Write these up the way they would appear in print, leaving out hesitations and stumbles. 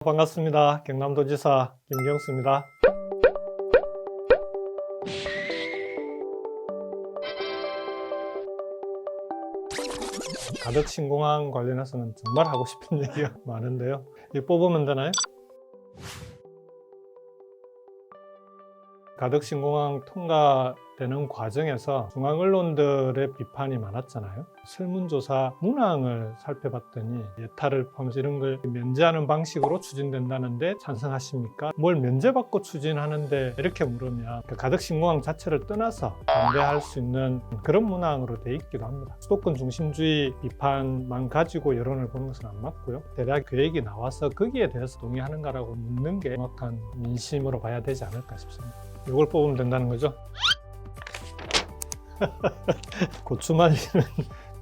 반갑습니다. 경남도지사 김경수입니다. 가덕 신공항 관련해서는 정말 하고 싶은 얘기가 많은데요. 이거 뽑으면 되나요? 가덕 신공항 통과되는 과정에서 중앙 언론들의 비판이 많았잖아요. 설문조사 문항을 살펴봤더니 예타를 포함해서 이런 걸 면제하는 방식으로 추진된다는데 찬성하십니까? 뭘 면제받고 추진하는데 이렇게 물으면 가덕 신공항 자체를 떠나서 반대할 수 있는 그런 문항으로 돼 있기도 합니다. 수도권 중심주의 비판만 가지고 여론을 보는 것은 안 맞고요. 대략 계획이 나와서 거기에 대해서 동의하는가라고 묻는 게 정확한 민심으로 봐야 되지 않을까 싶습니다. 이걸 뽑으면 된다는 거죠. 고추말리는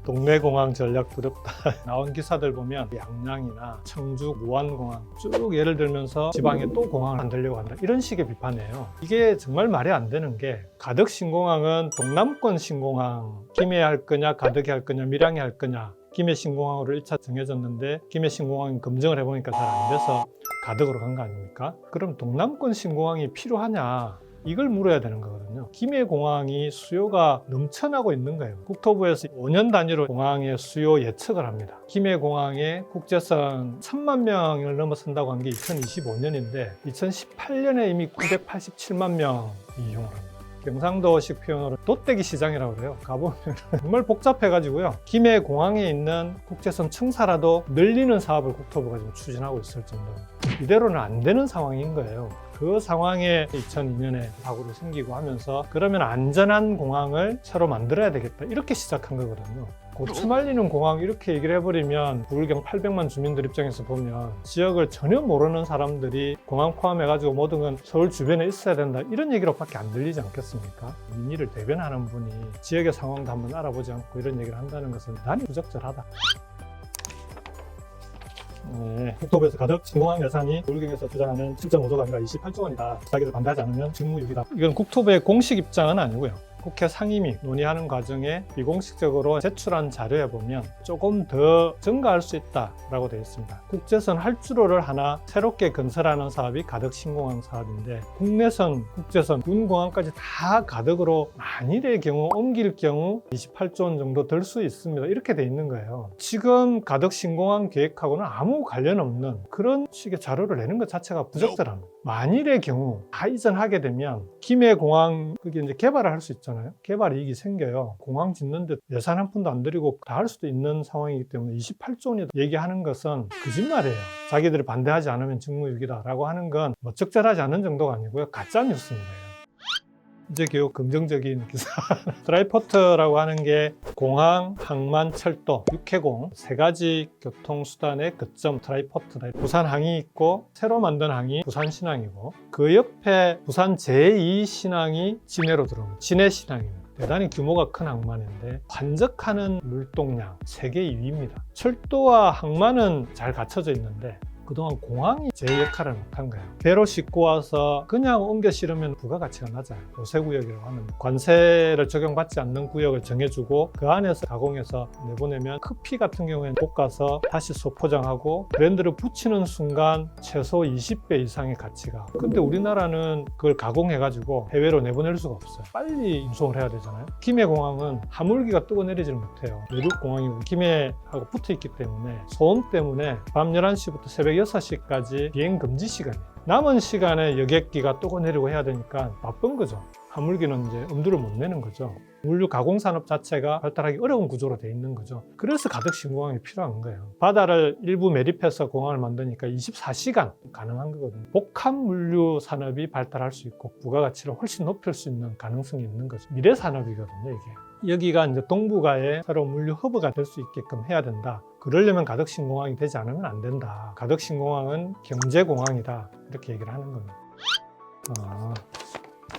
동네 공항 전략 두렵다. 나온 기사들 보면 양양이나 청주, 무안공항 쭉 예를 들면서 지방에 또 공항을 만들려고 한다. 이런 식의 비판이에요. 이게 정말 말이 안 되는 게 가덕 신공항은 동남권 신공항 김해 할 거냐, 가덕이 할 거냐, 밀양이 할 거냐. 김해 신공항으로 1차 정해졌는데 김해 신공항 검증을 해보니까 잘 안 돼서 가덕으로 간 거 아닙니까? 그럼 동남권 신공항이 필요하냐? 이걸 물어야 되는 거거든요. 김해 공항이 수요가 넘쳐나고 있는 거예요. 국토부에서 5년 단위로 공항의 수요 예측을 합니다. 김해 공항의 국제선 1000만 명을 넘어선다고 한 게 2025년인데 2018년에 이미 987만 명이 이용을 합니다. 경상도식 표현으로 돗대기 시장이라고 그래요. 가보면 정말 복잡해가지고요. 김해 공항에 있는 국제선 청사라도 늘리는 사업을 국토부가 지금 추진하고 있을 정도로 이대로는 안 되는 상황인 거예요. 그 상황에 2002년에 사고도 생기고 하면서 그러면 안전한 공항을 새로 만들어야 되겠다 이렇게 시작한 거거든요. 고추말리는 공항 이렇게 얘기를 해버리면 부울경 800만 주민들 입장에서 보면 지역을 전혀 모르는 사람들이 공항 포함해가지고 모든 건 서울 주변에 있어야 된다 이런 얘기로밖에 안 들리지 않겠습니까? 민의를 대변하는 분이 지역의 상황도 한번 알아보지 않고 이런 얘기를 한다는 것은 대단히 부적절하다. 국토부에서 가덕 신공항 예산이 부울경에서 주장하는 7.5조가 아니라 28조 원이다. 자기들 반대하지 않으면 직무유기다. 이건 국토부의 공식 입장은 아니고요. 국회 상임위 논의하는 과정에 비공식적으로 제출한 자료에 보면 조금 더 증가할 수 있다라고 되어 있습니다. 국제선 활주로를 하나 새롭게 건설하는 사업이 가덕 신공항 사업인데 국내선, 국제선, 군공항까지 다 가덕으로 만일의 경우 옮길 경우 28조 원 정도 들 수 있습니다. 이렇게 되어 있는 거예요. 지금 가덕 신공항 계획하고는 아무 관련 없는 그런 식의 자료를 내는 것 자체가 부적절합니다. 만일의 경우 다 이전하게 되면 김해 공항 그게 이제 개발을 할 수 있잖아요. 개발 이익이 생겨요. 공항 짓는데 예산 한 푼도 안 들이고 다 할 수도 있는 상황이기 때문에 28조 원이 얘기하는 것은 거짓말이에요. 자기들이 반대하지 않으면 직무유기다라고 하는 건 뭐 적절하지 않은 정도가 아니고요. 가짜 뉴스입니다. 이제 교육 긍정적인 기사. 드라이포트라고 하는 게 공항, 항만, 철도, 육해공 세 가지 교통수단의 거점 드라이포트다. 부산항이 있고 새로 만든 항이 부산신항이고 그 옆에 부산 제2신항이 진해로 들어옵니다. 진해신항입니다. 대단히 규모가 큰 항만인데 환적하는 물동량 세계 2위입니다. 철도와 항만은 잘 갖춰져 있는데 그동안 공항이 제 역할을 못한 거예요. 배로 싣고 와서 그냥 옮겨 실으면 부가가치가 낮아요. 요새구역이라고 하는 관세를 적용받지 않는 구역을 정해주고 그 안에서 가공해서 내보내면 커피 같은 경우에는 볶아서 다시 소포장하고 브랜드를 붙이는 순간 최소 20배 이상의 가치가. 근데 우리나라는 그걸 가공해가지고 해외로 내보낼 수가 없어요. 빨리輸送을 해야 되잖아요. 김해공항은 하물기가 뜨고 내리지를 못해요. 내륙공항이고 김해하고 붙어있기 때문에 소음 때문에 밤 11시부터 새벽 6시까지 비행 금지 시간이에요. 남은 시간에 여객기가 뜨고 내리고 해야 되니까 바쁜 거죠. 하물기는 이제 엄두를 못 내는 거죠. 물류 가공산업 자체가 발달하기 어려운 구조로 돼 있는 거죠. 그래서 가덕 신공항이 필요한 거예요. 바다를 일부 매립해서 공항을 만드니까 24시간 가능한 거거든요. 복합 물류 산업이 발달할 수 있고 부가가치를 훨씬 높일 수 있는 가능성이 있는 거죠. 미래 산업이거든요, 이게. 여기가 이제 동북아의 새로운 물류 허브가 될 수 있게끔 해야 된다. 그러려면 가덕 신공항이 되지 않으면 안 된다. 가덕 신공항은 경제공항이다. 이렇게 얘기를 하는 겁니다.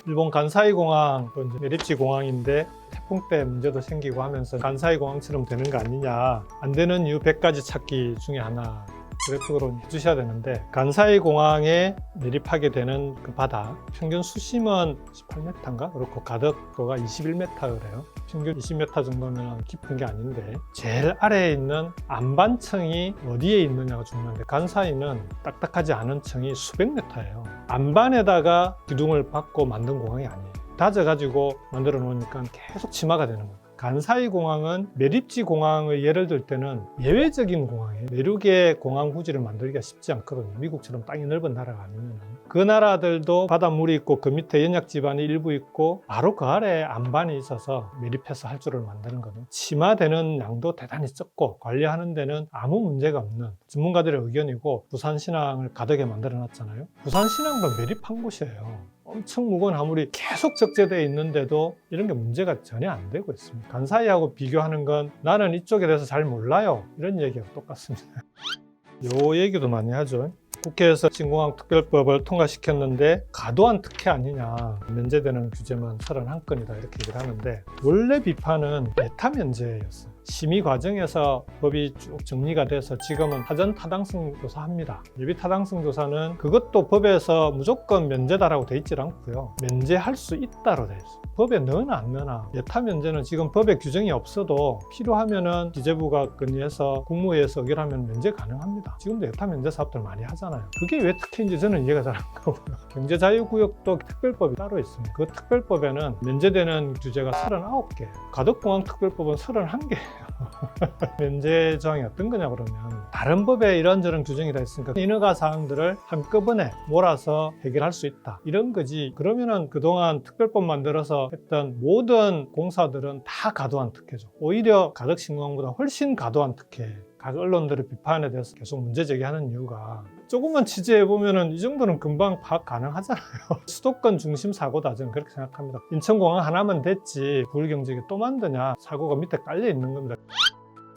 일본 간사이 공항도 이제 매립지 공항인데 태풍 때 문제도 생기고 하면서 간사이 공항처럼 되는 거 아니냐. 안 되는 이유 100가지 찾기 중에 하나. 그래픽으로 해주셔야 되는데 간사이 공항에 내립하게 되는 그 바다 평균 수심은 18m인가? 그렇고 가덕도가 21m래요. 평균 20m 정도면 깊은 게 아닌데 제일 아래에 있는 안반층이 어디에 있느냐가 중요한데 간사이는 딱딱하지 않은 층이 수백 미터예요. 안반에다가 기둥을 박고 만든 공항이 아니에요. 다져가지고 만들어 놓으니까 계속 침하가 되는 거예요. 간사이 공항은 매립지 공항의 예를 들 때는 예외적인 공항이에요. 내륙의 공항 후지를 만들기가 쉽지 않거든요. 미국처럼 땅이 넓은 나라가 아니면. 그 나라들도 바닷물이 있고 그 밑에 연약 지반이 일부 있고 바로 그 아래에 안반이 있어서 매립해서 할 줄을 만드는 거거든요. 침하되는 양도 대단히 적고 관리하는 데는 아무 문제가 없는 전문가들의 의견이고 부산신항을 가덕에 만들어 놨잖아요. 부산신항도 매립한 곳이에요. 엄청 무거운 화물이 계속 적재되어 있는데도 이런 게 문제가 전혀 안 되고 있습니다. 간사이하고 비교하는 건 나는 이쪽에 대해서 잘 몰라요. 이런 얘기하고 똑같습니다. 요 얘기도 많이 하죠. 국회에서 신공항 특별법을 통과시켰는데 과도한 특혜 아니냐, 면제되는 규제만 31건이다 이렇게 얘기를 하는데 원래 비판은 예타 면제였어요. 심의 과정에서 법이 쭉 정리가 돼서 지금은 사전 타당성 조사합니다. 예비 타당성 조사는 그것도 법에서 무조건 면제다라고 돼 있질 않고요. 면제할 수 있다로 돼 있어요. 법에 넣으나 안 넣으나 예타 면제는 지금 법에 규정이 없어도 필요하면은 기재부가 건의해서 국무회의에서 의결하면 면제 가능합니다. 지금도 예타 면제 사업들 많이 하잖아요. 그게 왜 특혜인지 저는 이해가 잘 안 가고요. 경제자유구역도 특별법이 따로 있습니다. 그 특별법에는 면제되는 규제가 39개, 가덕공항 특별법은 31개예요. 면제 조항이 어떤 거냐 그러면 다른 법에 이런저런 규정이 다 있으니까 인허가 사항들을 한꺼번에 몰아서 해결할 수 있다 이런 거지. 그러면은 그동안 특별법 만들어서 했던 모든 공사들은 다 과도한 특혜죠. 오히려 가덕신공항보다 훨씬 과도한 특혜. 각 언론들의 비판에 대해서 계속 문제 제기하는 이유가 조금만 취재해보면 이 정도는 금방 파악 가능하잖아요. 수도권 중심 사고다 저는 그렇게 생각합니다. 인천공항 하나만 됐지 부울경제에 또 만드냐, 사고가 밑에 깔려 있는 겁니다.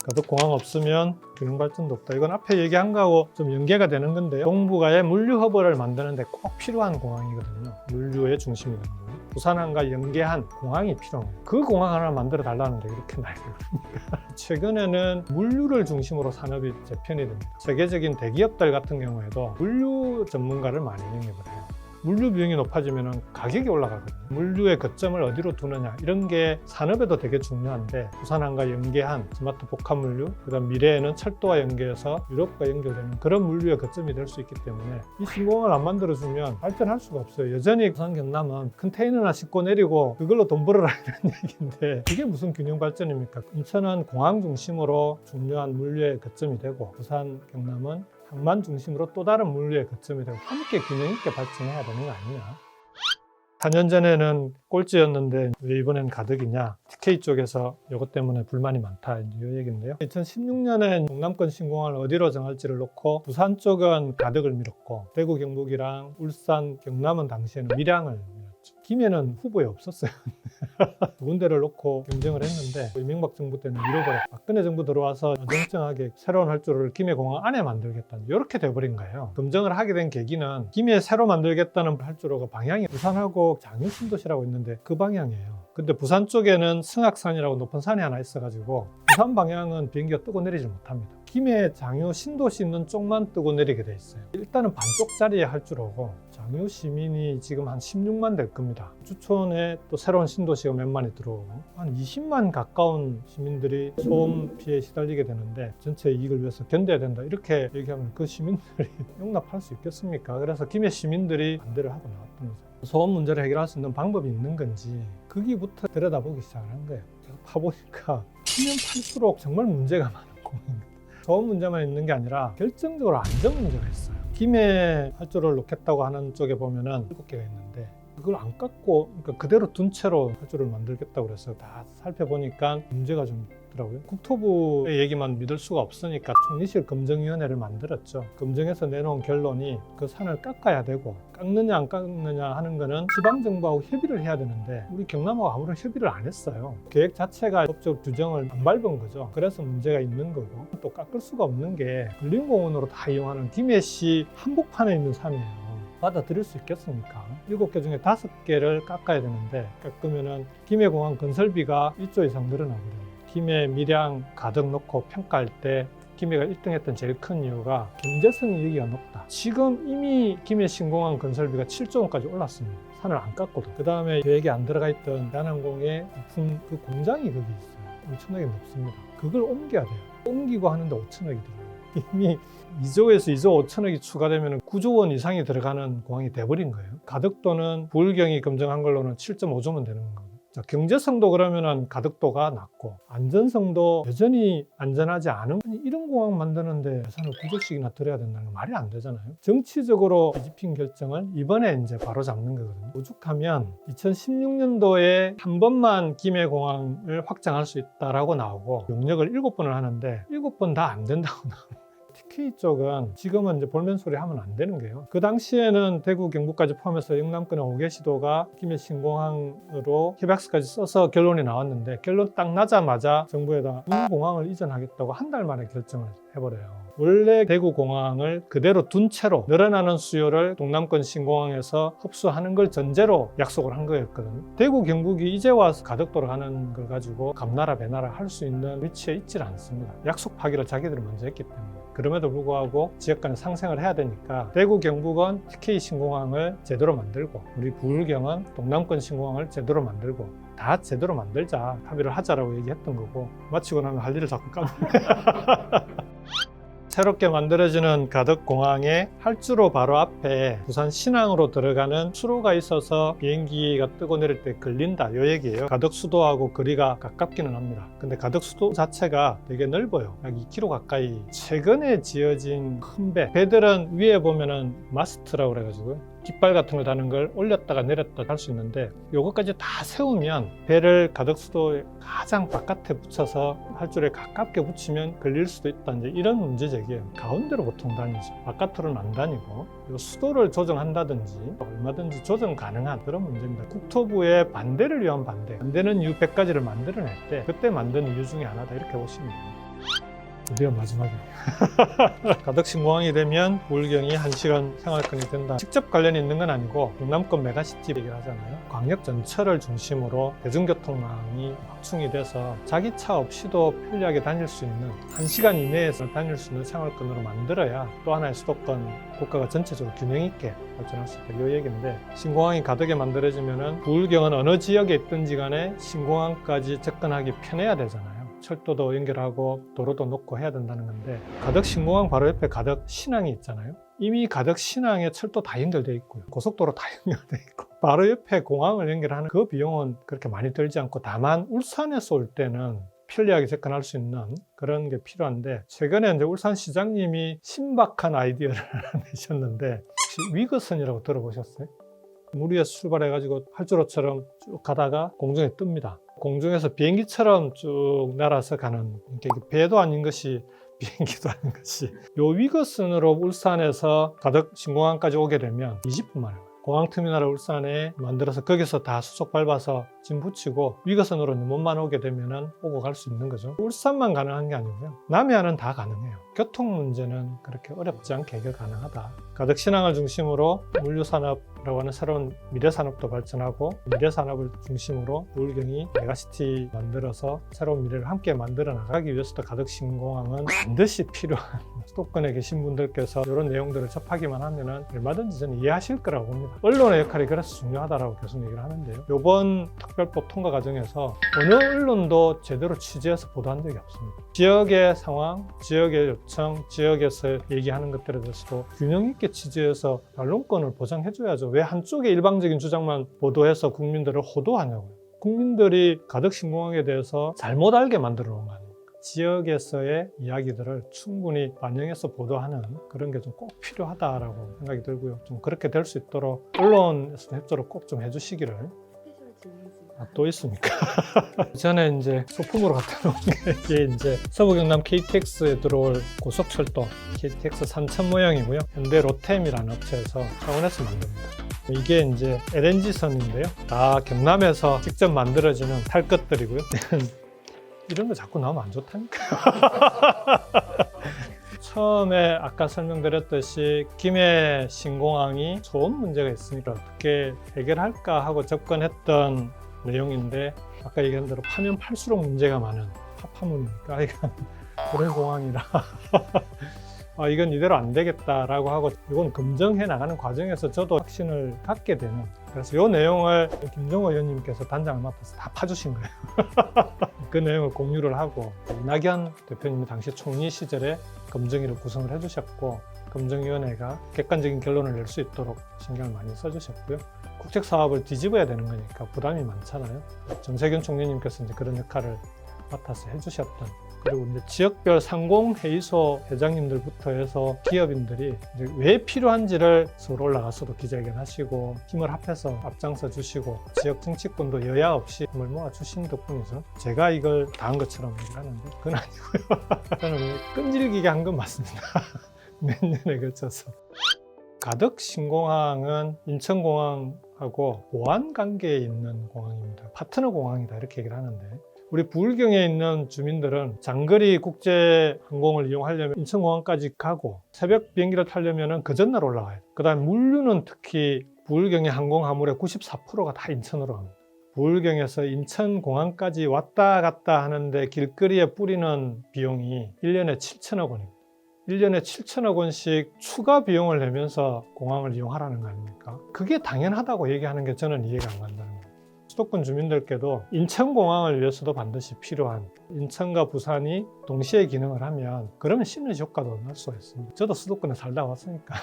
가덕공항 없으면 균형 발전도 없다. 이건 앞에 얘기한 거하고 좀 연계가 되는 건데요. 동북아의 물류 허브를 만드는데 꼭 필요한 공항이거든요. 물류의 중심이 되는 거예요. 부산항과 연계한 공항이 필요해요. 그 공항 하나 만들어 달라는데 이렇게 난리가 납니까? 최근에는 물류를 중심으로 산업이 재편이 됩니다. 세계적인 대기업들 같은 경우에도 물류 전문가를 많이 영입을 해요. 물류 비용이 높아지면 가격이 올라가거든요. 물류의 거점을 어디로 두느냐 이런 게 산업에도 되게 중요한데 부산항과 연계한 스마트 복합 물류, 그다음 미래에는 철도와 연계해서 유럽과 연결되는 그런 물류의 거점이 될 수 있기 때문에 이 신공항을 안 만들어주면 발전할 수가 없어요. 여전히 부산 경남은 컨테이너나 싣고 내리고 그걸로 돈 벌어라 이런 얘기인데 그게 무슨 균형 발전입니까? 인천은 공항 중심으로 중요한 물류의 거점이 되고 부산 경남은 항만 중심으로 또 다른 물류의 거점이 되고 함께 균형 있게 발전해야 되는 거 아니냐. 4년 전에는 꼴찌였는데 왜 이번엔 가덕이냐. TK 쪽에서 이것 때문에 불만이 많다 이 얘기인데요. 2016년에 동남권 신공항을 어디로 정할지를 놓고 부산 쪽은 가덕을 밀었고 대구 경북이랑 울산 경남은 당시에는 밀양을 밀었죠. 김해는 후보에 없었어요. 두 군데를 놓고 경쟁을 했는데 이명박 정부 때는 잃어버렸고 박근혜 정부 들어와서 어정쩡하게 새로운 활주로를 김해공항 안에 만들겠다는 이렇게 돼버린 거예요. 검증을 하게 된 계기는 김해 새로 만들겠다는 활주로가 방향이 부산하고 장유 신도시라고 있는데 그 방향이에요. 근데 부산 쪽에는 승악산이라고 높은 산이 하나 있어가지고 부산 방향은 비행기가 뜨고 내리질 못합니다. 김해 장유 신도시 있는 쪽만 뜨고 내리게 돼 있어요. 일단은 반쪽짜리의 활주로고 장유 시민이 지금 한 16만 될 겁니다. 주촌에 또 새로운 신도시가 몇만이 들어오고 한 20만 가까운 시민들이 소음 피해에 시달리게 되는데 전체 이익을 위해서 견뎌야 된다 이렇게 얘기하면 그 시민들이 용납할 수 있겠습니까? 그래서 김해 시민들이 반대를 하고 나왔던 거죠. 소음 문제를 해결할 수 있는 방법이 있는 건지 거기부터 들여다보기 시작하는 거예요. 제가 파보니까 하면 팔수록 정말 문제가 많은 공항입니다. 소음 문제만 있는 게 아니라 결정적으로 안전 문제가 있어요. 김해 활주로를 놓겠다고 하는 쪽에 보면은 7개가 있는데 그걸 안 깎고 그러니까 그대로 둔 채로 활주로를 만들겠다고 그래서 다 살펴보니까 문제가 좀 있더라고요. 국토부의 얘기만 믿을 수가 없으니까 총리실 검증위원회를 만들었죠. 검증해서 내놓은 결론이 그 산을 깎아야 되고 깎느냐 안 깎느냐 하는 거는 지방정부하고 협의를 해야 되는데 우리 경남하고 아무런 협의를 안 했어요. 계획 자체가 법적 규정을 안 밟은 거죠. 그래서 문제가 있는 거고 또 깎을 수가 없는 게 근린공원으로 다 이용하는 김해시 한복판에 있는 산이에요. 받아들일 수 있겠습니까? 7개 중에 5개를 깎아야 되는데 깎으면은 김해공항 건설비가 1조 이상 늘어나거든요. 김해, 밀양, 가덕 놓고 평가할 때 김해가 1등 했던 제일 큰 이유가 경제성 이익이 높다. 지금 이미 김해 신공항 건설비가 7조 원까지 올랐습니다. 산을 안 깎고도. 그 다음에 계획에 안 들어가 있던 대한항공의 부품 그 공장이 거기 있어요. 엄청나게 높습니다. 그걸 옮겨야 돼요. 옮기고 하는데 5천억이 들어요. 이미 2조에서 2조 5천억이 추가되면 9조 원 이상이 들어가는 공항이 돼버린 거예요. 가덕도는 부울경이 검증한 걸로는 7.5조면 되는 거예요. 자, 경제성도 그러면은 가덕도가 낮고 안전성도 여전히 안전하지 않은, 이런 공항 만드는데 예산을 9조씩이나 들여야 된다는 건 말이 안 되잖아요. 정치적으로 뒤집힌 결정을 이번에 이제 바로 잡는 거거든요. 오죽하면 2016년도에 한 번만 김해공항을 확장할 수 있다라고 나오고 용역을 7번을 하는데 7번 다 안 된다고 나옵니다. TK 쪽은 지금은 이제 볼멘 소리 하면 안 되는 게요. 그 당시에는 대구, 경북까지 포함해서 영남권의 5개 시도가 김해 신공항으로 KBX까지 써서 결론이 나왔는데 결론 딱 나자마자 정부에다 공항을 이전하겠다고 한 달 만에 결정을 해버려요. 원래 대구공항을 그대로 둔 채로 늘어나는 수요를 동남권 신공항에서 흡수하는 걸 전제로 약속을 한 거였거든요. 대구, 경북이 이제 와서 가덕도로 가는 걸 가지고 감나라 배나라 할 수 있는 위치에 있질 않습니다. 약속 파기를 자기들이 먼저 했기 때문에. 그럼에도 불구하고 지역 간에 상생을 해야 되니까 대구, 경북은 TK 신공항을 제대로 만들고 우리 부울경은 동남권 신공항을 제대로 만들고 다 제대로 만들자, 합의를 하자라고 얘기했던 거고, 마치고 나면 할 일을 자꾸 까먹네. 새롭게 만들어지는 가덕공항의 활주로 바로 앞에 부산 신항으로 들어가는 수로가 있어서 비행기가 뜨고 내릴 때 걸린다, 요 얘기예요. 가덕수도하고 거리가 가깝기는 합니다. 근데 가덕수도 자체가 되게 넓어요. 약 2km 가까이. 최근에 지어진 큰 배들은 위에 보면은 마스트라고 그래가지고 깃발 같은 걸 다는 걸 올렸다가 내렸다 할 수 있는데, 요것까지 다 세우면 배를 가덕수도의 가장 바깥에 붙여서 활주로에 가깝게 붙이면 걸릴 수도 있다, 이제 이런 문제 제기예요. 가운데로 보통 다니죠. 바깥으로는 안 다니고, 요 수도를 조정한다든지 얼마든지 조정 가능한 그런 문제입니다. 국토부의 반대를 위한 반대는 이유 100가지를 만들어낼 때 그때 만든 이유 중에 하나다, 이렇게 보시면 됩니다. 드디어 마지막에 가덕신공항이 되면 부울경이 1시간 생활권이 된다. 직접 관련이 있는 건 아니고 동남권 메가시티 얘기를 하잖아요. 광역 전체를 중심으로 대중교통망이 확충이 돼서 자기 차 없이도 편리하게 다닐 수 있는, 1시간 이내에서 다닐 수 있는 생활권으로 만들어야 또 하나의 수도권 국가가 전체적으로 균형 있게 발전할 수 있다, 이 얘기인데, 신공항이 가덕에 만들어지면 부울경은 어느 지역에 있든지 간에 신공항까지 접근하기 편해야 되잖아요. 철도도 연결하고 도로도 놓고 해야 된다는 건데, 가덕 신공항 바로 옆에 가덕 신항이 있잖아요. 이미 가덕 신항에 철도 다 연결되어 있고요. 고속도로 다 연결되어 있고, 바로 옆에 공항을 연결하는 그 비용은 그렇게 많이 들지 않고, 다만 울산에서 올 때는 편리하게 접근할 수 있는 그런 게 필요한데, 최근에 이제 울산시장님이 신박한 아이디어를 내셨는데, 혹시 위거선이라고 들어보셨어요? 물 위에서 출발해가지고 활주로처럼 쭉 가다가 공중에 뜹니다. 공중에서 비행기처럼 쭉 날아서 가는, 배도 아닌 것이 비행기도 아닌 것이, 요 위거선으로 울산에서 가덕 신공항까지 오게 되면 20분 만에 공항터미널을 울산에 만들어서 거기서 다 수속 밟아서 짐 붙이고 위거선으로 몸만 오게 되면 오고 갈 수 있는 거죠. 울산만 가능한 게 아니고요, 남해안은 다 가능해요. 교통 문제는 그렇게 어렵지 않게 해결 가능하다. 가덕 신항을 중심으로 물류산업이라고 하는 새로운 미래산업도 발전하고, 미래산업을 중심으로 부울경이 메가시티 만들어서 새로운 미래를 함께 만들어 나가기 위해서도 가덕 신공항은 반드시 필요한, 수도권에 계신 분들께서 이런 내용들을 접하기만 하면 얼마든지 저는 이해하실 거라고 봅니다. 언론의 역할이 그래서 중요하다고 계속 얘기를 하는데요, 이번 특별법 통과 과정에서 어느 언론도 제대로 취재해서 보도한 적이 없습니다. 지역의 상황, 지역의 요청, 지역에서 얘기하는 것들에 대해서도 균형 있게 취재해서 반론권을 보장해줘야죠. 왜 한쪽의 일방적인 주장만 보도해서 국민들을 호도하냐고요. 국민들이 가덕 신공항에 대해서 잘못 알게 만들어 놓은 거 아닙니까? 지역에서의 이야기들을 충분히 반영해서 보도하는 그런 게 좀 꼭 필요하다라고 생각이 들고요. 좀 그렇게 될 수 있도록 언론에서도 협조를 꼭 좀 해주시기를. 또 있습니까? 전에 이제 소품으로 갖다 놓은 게 이제 서부 경남 KTX에 들어올 고속철도 KTX 3000 모형이고요. 현대 로템이라는 업체에서 창원에서 만듭니다. 이게 이제 LNG선인데요. 다 경남에서 직접 만들어지는 탈 것들이고요. 이런 거 자꾸 나오면 안 좋다니까. 처음에 아까 설명드렸듯이 김해 신공항이 좋은 문제가 있으니까 어떻게 해결할까 하고 접근했던 내용인데, 아까 얘기한 대로 파면 팔수록 문제가 많은 파파문이니까 이건 그런 공항이라 이건 이대로 안 되겠다라고 하고 이건 검증해 나가는 과정에서 저도 확신을 갖게 되는, 그래서 이 내용을 김정호 의원님께서 단장을 맡아서 다 파주신 거예요. 그 내용을 공유를 하고 이낙연 대표님이 당시 총리 시절에 검증위를 구성을 해주셨고 검증위원회가 객관적인 결론을 낼 수 있도록 신경을 많이 써주셨고요. 국책 사업을 뒤집어야 되는 거니까 부담이 많잖아요. 정세균 총리님께서 이제 그런 역할을 맡아서 해주셨던, 그리고 이제 지역별 상공회의소 회장님들부터 해서 기업인들이 이제 왜 필요한지를 서울 올라가서도 기자회견하시고 힘을 합해서 앞장서 주시고 지역 정치권도 여야 없이 힘을 모아 주신 덕분이죠. 제가 이걸 다 한 것처럼 얘기를 하는데 그건 아니고요. 저는 끈질기게 한 건 맞습니다. 몇 년에 걸쳐서. 가덕 신공항은 인천공항하고 보안 관계에 있는 공항입니다. 파트너 공항이다 이렇게 얘기를 하는데, 우리 부울경에 있는 주민들은 장거리 국제 항공을 이용하려면 인천공항까지 가고 새벽 비행기를 타려면 그 전날 올라가요. 그 다음에 물류는 특히 부울경의 항공화물의 94%가 다 인천으로 갑니다. 부울경에서 인천공항까지 왔다 갔다 하는데 길거리에 뿌리는 비용이 1년에 7천억 원입니다. 1년에 7천억 원씩 추가 비용을 내면서 공항을 이용하라는 거 아닙니까? 그게 당연하다고 얘기하는 게 저는 이해가 안 간다는 거예요. 수도권 주민들께도 인천공항을 위해서도 반드시 필요한, 인천과 부산이 동시에 기능을 하면 그러면 시너지 효과도 날 수가 있습니다. 저도 수도권에 살다 왔으니까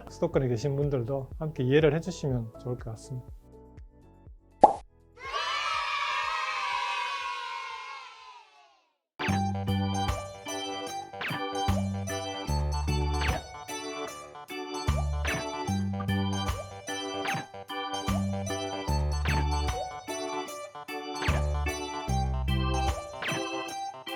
수도권에 계신 분들도 함께 이해를 해주시면 좋을 것 같습니다.